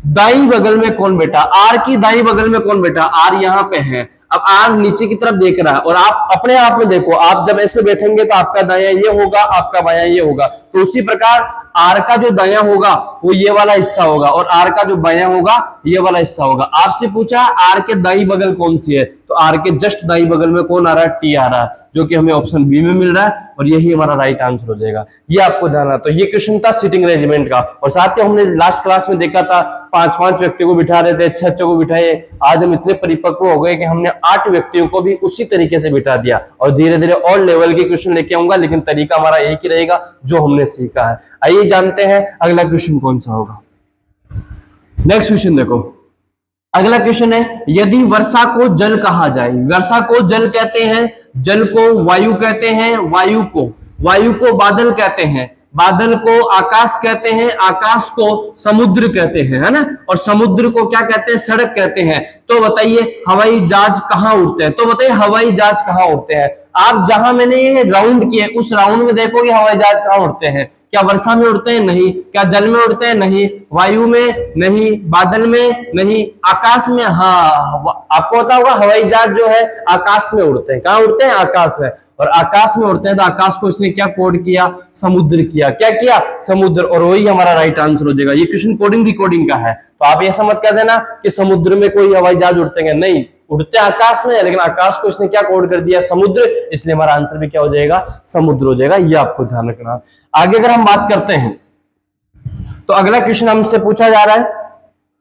दाई बगल में कौन बैठा, आर की दाई बगल में कौन बैठा, आर यहां पे है। अब आर नीचे की तरफ देख रहा है और आप अपने आप में देखो, आप जब ऐसे बैठेंगे तो आपका दाया ये होगा, आपका बाया ये होगा, तो उसी प्रकार आर का जो दाया होगा वो ये वाला हिस्सा होगा और आर का जो बाया होगा ये वाला हिस्सा होगा। आपसे पूछा आर के दाई बगल कौन सी है, तो आर के जस्ट दाई बगल में कौन आ रहा है, टी आ रहा है, जो कि हमें ऑप्शन बी में मिल रहा है और यही हमारा राइट आंसर हो जाएगा। ये आपको जानना। तो ये क्वेश्चन था सिटिंग अरेंजमेंट का, और साथ ही हमने लास्ट क्लास में देखा था 5-5 व्यक्तियों को बिठा रहे थे, 6 को बिठाए। आज हम इतने परिपक्व हो गए कि हमने 8 व्यक्तियों को भी उसी तरीके से बिठा दिया, और धीरे धीरे और लेवल के क्वेश्चन लेके आऊंगा, लेकिन तरीका हमारा एक ही रहेगा जो हमने सीखा है। आइए जानते हैं अगला क्वेश्चन कौन सा होगा। नेक्स्ट क्वेश्चन देखो, अगला क्वेश्चन है यदि वर्षा को जल कहा जाए, वर्षा को जल कहते हैं, जल को वायु कहते हैं, वायु को बादल कहते हैं, बादल को आकाश कहते हैं, आकाश को समुद्र कहते हैं, है ना, और समुद्र को क्या कहते हैं, सड़क कहते हैं। तो बताइए हवाई जहाज कहाँ उड़ते हैं, तो बताइए हवाई जहाज कहाँ उड़ते हैं। आप जहां मैंने ये राउंड किए उस राउंड में देखोगे हवाई जहाज कहाँ उड़ते हैं। क्या वर्षा में उड़ते हैं, नहीं। क्या जल में उड़ते हैं, नहीं। वायु में, नहीं। बादल में, नहीं। आकाश में, हाँ, आपको पता होगा हवाई जहाज जो है आकाश में उड़ते हैं। कहाँ उड़ते हैं, आकाश में, और आकाश में उड़ते हैं तो आकाश को इसने क्या कोड किया, समुद्र किया। क्या किया, समुद्र, और वही हमारा राइट आंसर हो जाएगा। ये क्वेश्चन कोडिंग रिकॉर्डिंग का है, तो आप ऐसा मत कह देना कि समुद्र में कोई हवाई जहाज उड़ते हैं, नहीं, उड़ते आकाश में, लेकिन आकाश को इसने क्या कोड कर दिया, समुद्र, इसलिए हमारा आंसर भी क्या हो जाएगा, समुद्र हो जाएगा। ये आपको ध्यान रखना। आगे अगर हम बात करते हैं तो अगला क्वेश्चन हमसे पूछा जा रहा है,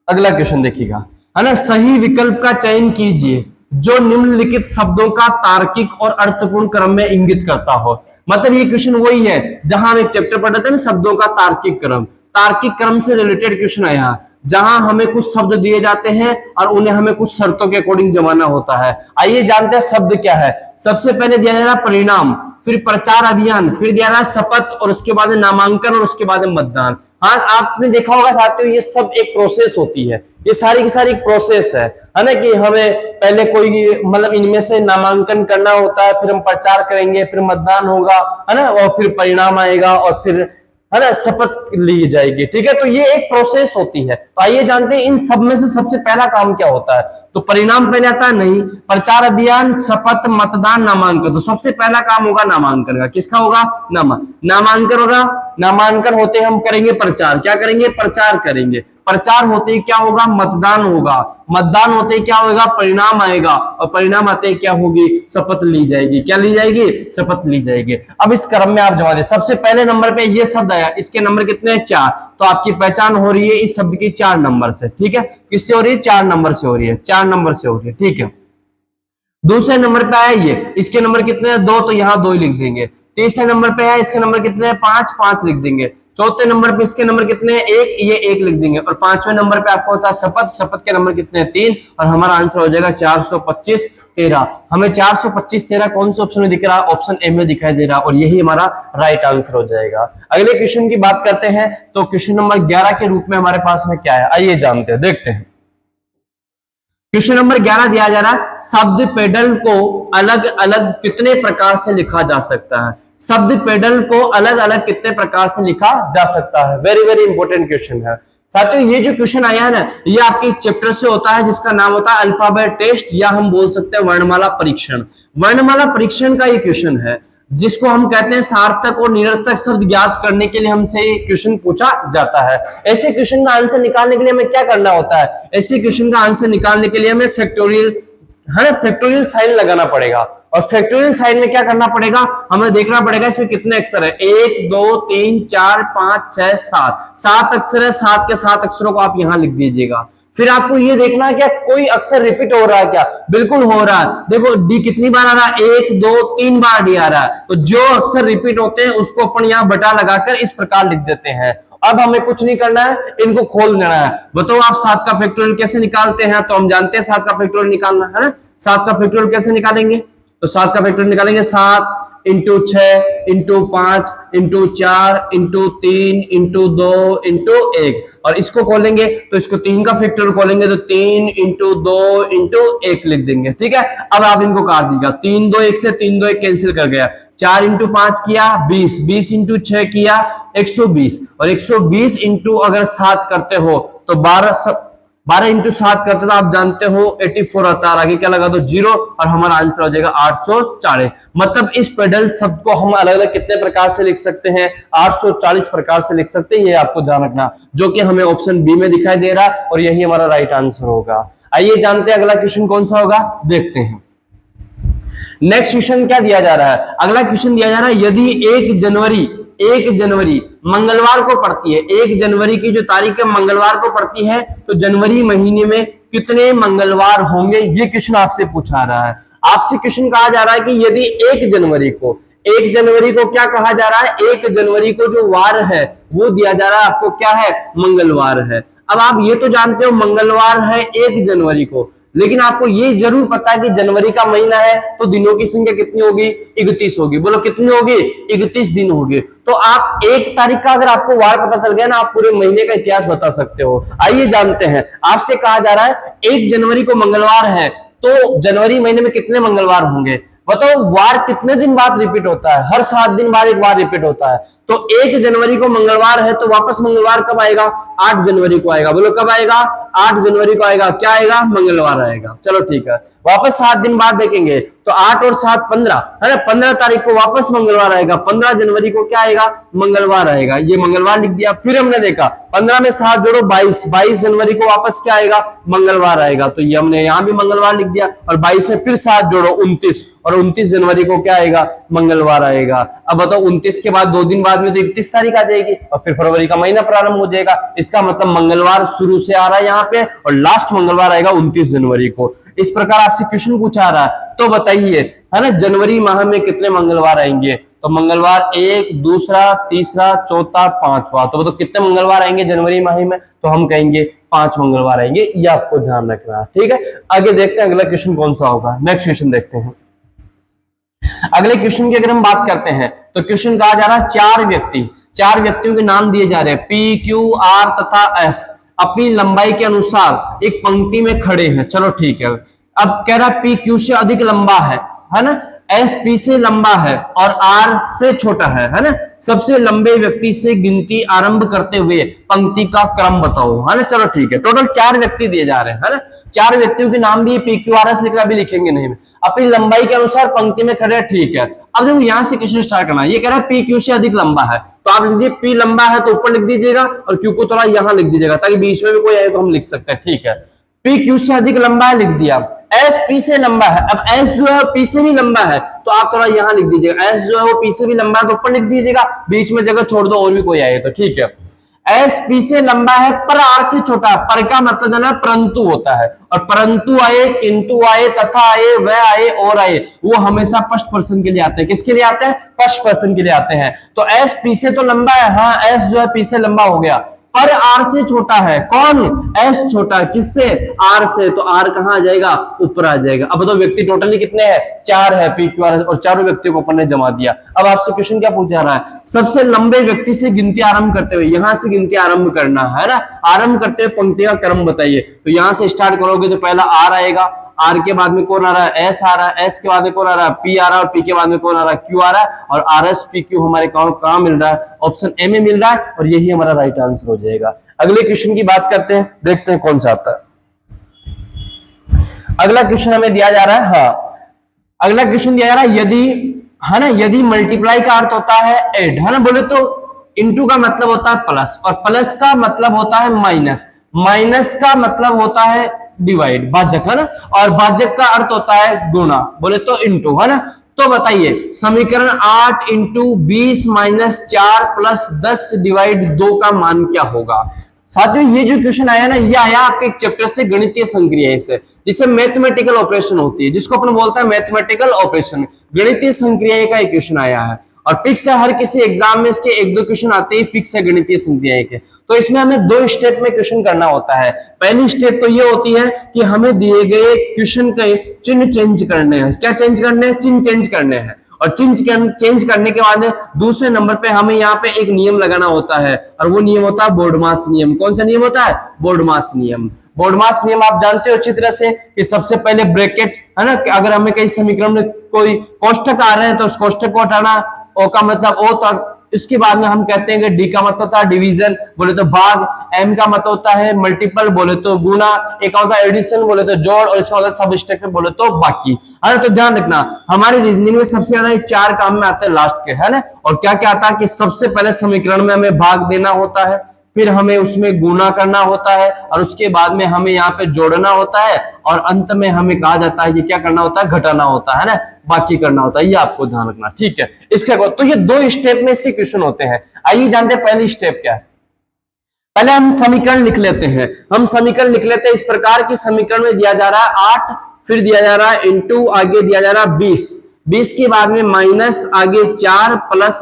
अगला क्वेश्चन देखिएगा, है ना, सही विकल्प का चयन कीजिए। जो निम्नलिखित शब्दों का तार्किक और अर्थपूर्ण क्रम में इंगित करता हो। मतलब ये क्वेश्चन वही है जहां हम एक चैप्टर पढ़ते थे ना, शब्दों का तार्किक क्रम से रिलेटेड क्वेश्चन है यहाँ, जहां हमें कुछ शब्द दिए जाते हैं और उन्हें हमें कुछ शर्तों के अकॉर्डिंग जमाना होता है। आइए जानते हैं शब्द क्या है। सबसे पहले दिया जा रहा है परिणाम, फिर प्रचार अभियान, फिर दिया रहा है शपथ, और उसके बाद नामांकन, और उसके बाद मतदान। हाँ, आपने देखा होगा साथियों, ये सब एक प्रोसेस होती है, ये सारी की सारी एक प्रोसेस है ना, कि हमें पहले कोई मतलब इनमें से नामांकन करना होता है, फिर हम प्रचार करेंगे, फिर मतदान होगा, है ना, और फिर परिणाम आएगा, और फिर है ना शपथ ली जाएगी। ठीक है, तो ये एक प्रोसेस होती है। तो आइए जानते हैं इन सब में से सबसे पहला काम क्या होता है। तो परिणाम पहले आता है, नहीं, प्रचार अभियान, शपथ, मतदान, नामांकन। तो सबसे पहला काम होगा नामांकन का। किसका होगा? नामांकन होगा। नामांकन होते हम करेंगे प्रचार। क्या करेंगे? प्रचार करेंगे। प्रचार होते ही क्या होगा? मतदान होगा। मतदान होते ही क्या होगा? परिणाम आएगा, और परिणाम आते ही क्या होगी? शपथ ली जाएगी। क्या ली जाएगी? शपथ ली जाएगी। अब इस क्रम में आप जमा दें। सबसे पहले नंबर पे ये शब्द आया, इसके नंबर कितने हैं? 4। तो आपकी पहचान हो रही है इस शब्द की 4 नंबर से। ठीक है, किससे हो रही है? 4 नंबर से हो रही है, 4 नंबर से हो रही है। ठीक है, दूसरे नंबर पे आया ये, इसके नंबर कितने हैं? 2, तो यहाँ 2 ही लिख देंगे। तीसरे नंबर पे है, इसके नंबर कितने हैं? 5, 5 लिख देंगे। चौथे नंबर पे इसके नंबर कितने हैं? 1, ये 1 लिख देंगे। और पांचवें नंबर पे आपको होता है शपथ। शपथ के नंबर कितने हैं? 3, और हमारा आंसर हो जाएगा 425 13। हमें 425 13 कौन से ऑप्शन में दिख रहा है? ऑप्शन ए में दिखाई दे रहा है, और यही हमारा राइट आंसर हो जाएगा। अगले क्वेश्चन की बात करते हैं, तो क्वेश्चन नंबर 11 के रूप में हमारे पास में क्या है, आइए जानते हैं, देखते हैं। क्वेश्चन नंबर 11 दिया जा रहा है, शब्द पेडल को अलग अलग कितने प्रकार से लिखा जा सकता है? शब्द पेडल को अलग अलग कितने प्रकार से लिखा जा सकता है? वेरी वेरी इंपॉर्टेंट क्वेश्चन है साथियों। ये जो क्वेश्चन आया है ना, ये आपके एक चैप्टर से होता है जिसका नाम होता है अल्फाबेट टेस्ट, या हम बोल सकते हैं वर्णमाला परीक्षण। वर्णमाला परीक्षण का ये क्वेश्चन है, जिसको हम कहते हैं सार्थक और निरर्थक शब्द ज्ञात करने के लिए हमसे ये क्वेश्चन पूछा जाता है। ऐसे क्वेश्चन का आंसर निकालने के लिए हमें क्या करना होता है? ऐसे क्वेश्चन का आंसर निकालने के लिए हमें फैक्टोरियल, है ना, फैक्टोरियल साइन लगाना पड़ेगा। और फैक्टोरियल साइन में क्या करना पड़ेगा? हमें देखना पड़ेगा इसमें कितने अक्षर है। 1 2 3 4 5 6 7 7 अक्षर है। 7 के 7 अक्षरों को आप यहां लिख दीजिएगा। फिर आपको ये देखना है क्या कोई अक्षर रिपीट हो रहा है क्या? बिल्कुल हो रहा है। देखो डी कितनी बार आ रहा है? 1 2 3 बार डी आ रहा है। तो जो अक्षर रिपीट होते हैं उसको अपन यहाँ बटा लगाकर इस प्रकार लिख देते हैं। अब हमें कुछ नहीं करना है, इनको खोल देना है। बताओ आप 7 का फैक्टोरियल कैसे निकालते हैं? तो हम जानते हैं 7 का फैक्टोरियल निकालना है ना। 7 का फैक्टोरियल कैसे निकालेंगे? तो 7 का फैक्टोरियल निकालेंगे 7 into 6 into 5 into 4 into 3 into 2 into 1, और इसको खोलेंगे तो इसको 3 का फैक्टोरियल खोलेंगे तो 3 इंटू 2 इंटू 1 लिख देंगे। ठीक है, अब आप इनको काट दीजिएगा। 3 2 1 से 3 2 1 कैंसिल कर गया। 4 इंटू 5 किया 20, 20 इंटू 6 किया 120, और 120 इंटू अगर 7 करते हो तो 12 इंटू 7 करते तो आप जानते हो 84 आता है। आगे क्या लगा दो 0, और हमारा आंसर हो जाएगा 840। मतलब इस पेडल शब्द को हम अलग अलग कितने प्रकार से लिख सकते हैं? 840 प्रकार से लिख सकते हैं। ये आपको ध्यान रखना, जो कि हमें ऑप्शन बी में दिखाई दे रहा है, और यही हमारा राइट आंसर होगा। आइए जानते हैं अगला क्वेश्चन कौन सा होगा, देखते हैं। नेक्स्ट क्वेश्चन क्या दिया जा रहा है? अगला क्वेश्चन दिया जा रहा है, यदि 1 जनवरी मंगलवार को पड़ती है, 1 जनवरी की जो तारीख है मंगलवार को पड़ती है, तो जनवरी महीने में कितने मंगलवार होंगे? ये क्वेश्चन आपसे पूछा रहा है। आपसे क्वेश्चन कहा जा रहा है कि यदि 1 जनवरी को क्या कहा जा रहा है? 1 जनवरी को जो वार है वो दिया जा रहा है आपको, क्या है? मंगलवार है। अब आप ये तो जानते हो मंगलवार है 1 जनवरी को, लेकिन आपको ये जरूर पता है कि जनवरी का महीना है तो दिनों की संख्या कितनी होगी? 31 होगी। बोलो कितनी होगी? 31 दिन होगी। तो आप 1 तारीख का अगर आपको वार पता चल गया ना, आप पूरे महीने का इतिहास बता सकते हो। आइए जानते हैं, आपसे कहा जा रहा है 1 जनवरी को मंगलवार है, तो जनवरी महीने में कितने मंगलवार होंगे? बताओ वार कितने दिन बाद रिपीट होता है? हर 7 दिन बाद एक बार रिपीट होता है। तो 1 जनवरी को मंगलवार है तो वापस मंगलवार कब आएगा? 8 जनवरी को आएगा। बोलो कब आएगा? 8 जनवरी को आएगा। क्या आएगा? मंगलवार आएगा। चलो ठीक है, वापस 7 दिन बाद देखेंगे तो 8 और 7 15 है ना। 15 तारीख को वापस मंगलवार आएगा। 15 जनवरी को क्या आएगा? मंगलवार आएगा। ये मंगलवार लिख दिया। फिर हमने देखा 15 में 7 जोड़ो 22, 22 जनवरी को वापस क्या आएगा? मंगलवार आएगा। तो ये हमने यहाँ भी मंगलवार लिख दिया, और 22 से फिर 7 जोड़ो 29, और 29 जनवरी को क्या आएगा? मंगलवार आएगा। अब बताओ 29 के बाद 2 दिन बाद में तो 31 तारीख आ जाएगी, और फिर फरवरी का महीना प्रारंभ हो जाएगा। इसका मतलब मंगलवार शुरू से आ रहा है यहाँ पे, और लास्ट मंगलवार आएगा 29 जनवरी को। इस प्रकार आपसे क्वेश्चन पूछा रहा है तो बताइए, है ना, जनवरी माह में कितने मंगलवार आएंगे? तो मंगलवार एक, दूसरा, तीसरा, चौथा, पांचवा, तो कितने मंगलवार आएंगे जनवरी माह में? तो हम कहेंगे 5 मंगलवार आएंगे, ये आपको ध्यान रखना। ठीक है, आगे देखते हैं अगला क्वेश्चन कौन सा होगा। नेक्स्ट क्वेश्चन देखते हैं। अगले क्वेश्चन की अगर हम बात करते हैं तो क्वेश्चन कहा जा रहा है चार व्यक्तियों के नाम दिए जा रहे हैं, पी, क्यू, आर तथा एस, अपनी लंबाई के अनुसार एक पंक्ति में खड़े हैं। चलो ठीक है, अब कह रहा पी क्यू से अधिक लंबा है ना, एस पी से लंबा है और आर से छोटा है ना। सबसे लंबे व्यक्ति से गिनती आरंभ करते हुए पंक्ति का क्रम बताओ, है ना। चलो ठीक है, टोटल 4 व्यक्ति दिए जा रहे हैं, है ना। 4 व्यक्तियों के नाम भी पी क्यू आर एस लिखना भी लिखेंगे नहीं, अपनी लंबाई के अनुसार पंक्ति में खड़े, ठीक है। अब देखो यहां से क्वेश्चन स्टार्ट करना, ये कह रहा है पी क्यू से अधिक लंबा है, तो आप लिख दीजिए पी लंबा है तो ऊपर लिख दीजिएगा और क्यू को थोड़ा यहां लिख दीजिएगा ताकि बीच में भी कोई आए तो हम लिख सकते हैं। ठीक है, पी क्यू से अधिक लंबा है लिख दिया। एस पी से लंबा है, अब एस जो है पी से भी लंबा है तो आप थोड़ा यहां लिख दीजिएगा, एस जो है वो पी से भी लंबा है तो ऊपर लिख दीजिएगा, बीच में जगह छोड़ दो और भी कोई आए तो। ठीक है, एस पी से लंबा है पर आर से छोटा है, पर का मतलब है ना परंतु होता है, और परंतु आए, किंतु आए, तथा आए, वह आए और आए, वो हमेशा फर्स्ट पर्सन के लिए आते हैं। किसके लिए आते हैं? फर्स्ट पर्सन के लिए आते हैं। तो एस पी से तो लंबा है, हाँ एस जो है पी से लंबा हो गया, पर आर से छोटा है। कौन? एस छोटा है किससे? आर से, तो आर कहां आ जाएगा? ऊपर आ जाएगा। अब तो व्यक्ति टोटली कितने हैं? 4 है, पी क्यू आर, और चारों व्यक्तियों को अपन ने जमा दिया। अब आपसे क्वेश्चन क्या पूछा रहा है? सबसे लंबे व्यक्ति से गिनती आरंभ करते हुए, यहां से गिनती आरंभ करना है ना, आरंभ करते हुए पंक्ति का क्रम बताइए। तो यहां से स्टार्ट करोगे तो पहला आर आएगा, आर के बाद में कौन आ रहा है? एस आ रहा है, एस के बाद में कौन आ रहा है? पी आ रहा है, और पी के बाद में कौन आ रहा है? क्यू आ रहा है, और आर एस पी क्यू हमारे कहां मिल रहा है? ऑप्शन ए में मिल रहा है, और यही हमारा राइट आंसर हो जाएगा। अगले क्वेश्चन की बात करते हैं, देखते हैं कौन सा आता है। अगला क्वेश्चन हमें दिया जा रहा है, हाँ अगला क्वेश्चन दिया जा रहा है, यदि, है ना, यदि मल्टीप्लाई का अर्थ होता है ऐड, है ना, बोले तो इनटू का मतलब होता है प्लस, और प्लस का मतलब होता है माइनस, माइनस का मतलब होता है डिवाइड, भाजक, है ना, और भाजक का अर्थ होता है गुणा, बोले तो इनटू, है ना। तो बताइए समीकरण 8 इंटू 20 माइनस 4 प्लस 10 डिवाइड 2 का मान क्या होगा? साथियों ये जो क्वेश्चन आया ना, ये आया आपके एक चैप्टर से, गणितीय संक्रियाएं से, जिसे मैथमेटिकल ऑपरेशन होती है, जिसको अपन बोलते हैं मैथमेटिकल ऑपरेशन, गणितीय संक्रियाएं का एक क्वेश्चन आया है। और फिक्स है, हर किसी एग्जाम में इसके 1-2 क्वेश्चन आते ही फिक्स है गणितीय संक्रियाएं के। तो इसमें हमें 2 स्टेप में क्वेश्चन करना होता है। पहली स्टेप तो ये होती है कि हमें दिए गए क्वेश्चन के चिन्ह चेंज करने हैं। क्या चेंज करने हैं? चिन्ह चेंज करने हैं। और चिन्ह चेंज करने के बाद दूसरे नंबर पे हमें यहाँ पे एक नियम लगाना होता है, और वो नियम होता है बोर्डमास नियम। कौन सा नियम होता है? बोर्डमास नियम। बोर्डमास नियम आप जानते हो अच्छी तरह से कि सबसे पहले ब्रैकेट, है ना, अगर हमें कई समीकरण में कोई कोष्टक आ रहे हैं तो उस कोष्टक को हटाना, ओ का मतलब ओ तक, इसके बाद में हम कहते हैं कि डी का मतलब होता है डिवीजन, बोले तो भाग, एम का मतलब होता है मल्टीपल, बोले तो गुना, एक होता है एडिशन, बोले तो जोड़, और इसका मतलब सबट्रैक्शन, बोले तो बाकी। अरे तो ध्यान रखना, हमारी रीजनिंग में सबसे ज्यादा 4 काम में आते हैं लास्ट के, है ना। और क्या क्या आता है कि सबसे पहले समीकरण में हमें भाग देना होता है, फिर हमें उसमें गुना करना होता है, और उसके बाद में हमें यहाँ पे जोड़ना होता है, और अंत में हमें कहा जाता है कि क्या करना होता है? घटाना होता है ना, बाकी करना होता है। ये आपको ध्यान रखना, ठीक है। इसके तो ये 2 स्टेप में इसके क्वेश्चन होते हैं। आइए जानते हैं पहली स्टेप क्या है। पहले हम समीकरण लिख लेते हैं। हम समीकरण लिख लेते हैं इस प्रकार की, समीकरण में दिया जा रहा है 8, फिर दिया जा रहा है इंटू, आगे दिया जा रहा है 20 के बाद में माइनस, आगे 4 प्लस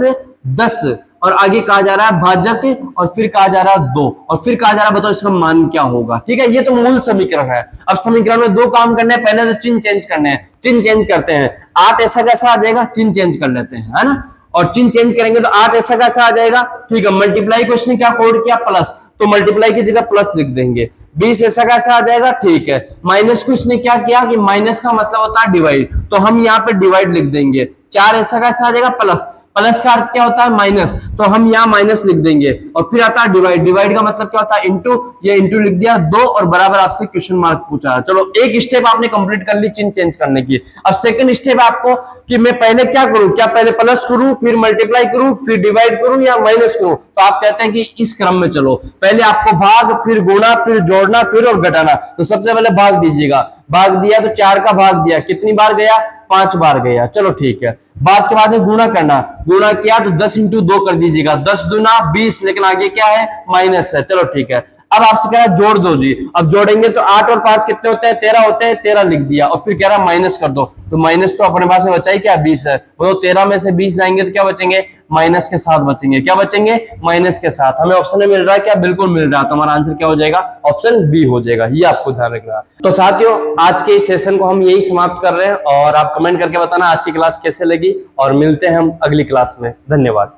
10, और आगे कहा जा रहा है भाजक, और फिर कहा जा रहा है 2, और फिर कहा जा रहा है बताओ इसका मान क्या होगा। ठीक है, ये तो मूल समीकरण है। अब समीकरण में 2 काम करने हैं, पहले तो चिन्ह चेंज करने हैं। चिन्ह चेंज करते हैं, 8 ऐसा कैसा आ जाएगा? चिन्ह चेंज कर लेते हैं, है ना, और चिन्ह चेंज करेंगे तो 8 ऐसा कैसा आ जाएगा? ठीक है, मल्टीप्लाई को इसने क्या कोड किया? प्लस, तो मल्टीप्लाई की जगह प्लस लिख देंगे। 20 ऐसा कैसा आ जाएगा? ठीक है, माइनस को इसने क्या किया कि माइनस का मतलब होता है डिवाइड, तो हम यहाँ पे डिवाइड लिख देंगे। 4 ऐसा कैसा आ जाएगा? प्लस, प्लस का अर्थ क्या होता है? माइनस, तो हम यहाँ माइनस लिख देंगे, और फिर आता है डिवाइड, डिवाइड का मतलब क्या होता है? इंटू, ये इंटू लिख दिया 2, और बराबर आपसे क्वेश्चन मार्क पूछा। चलो एक स्टेप आपने कंप्लीट कर ली चिन्ह चेंज करने की। अब सेकंड स्टेप आपको कि मैं पहले क्या करूं, क्या पहले प्लस करूं, फिर मल्टीप्लाई करूं, फिर डिवाइड करूं, या माइनस करूं? तो आप कहते हैं कि इस क्रम में चलो, पहले आपको भाग, फिर गुणा, फिर जोड़ना, फिर और घटाना। तो सबसे पहले भाग दीजिएगा, भाग दिया तो 4 का भाग दिया, कितनी बार गया? 5 बार गया। चलो ठीक है, भाग के बाद में गुणा करना, गुणा किया तो 10 इंटू 2 कर दीजिएगा, 10 दूना 20, लेकिन आगे क्या है? माइनस है। चलो ठीक है, अब आपसे कह रहा है जोड़ दो जी। अब जोड़ेंगे तो 8 और 5 कितने होते हैं, 13 होते हैं, 13 लिख दिया। और फिर कह रहा माइनस कर दो, तो माइनस तो अपने पास बचा ही क्या, 20 है। वो 13 में से 20 जाएंगे तो क्या बचेंगे, माइनस के साथ बचेंगे। क्या बचेंगे, माइनस के साथ। हमें ऑप्शन में मिल रहा है क्या, बिल्कुल मिल रहा है। तो हमारा आंसर क्या हो जाएगा, ऑप्शन बी हो जाएगा। ये आपको ध्यान रखना है। तो साथियों आज के इस सेशन को हम यही समाप्त कर रहे हैं, और आप कमेंट करके बताना आज की क्लास कैसे लगी, और मिलते हैं हम अगली क्लास में। धन्यवाद।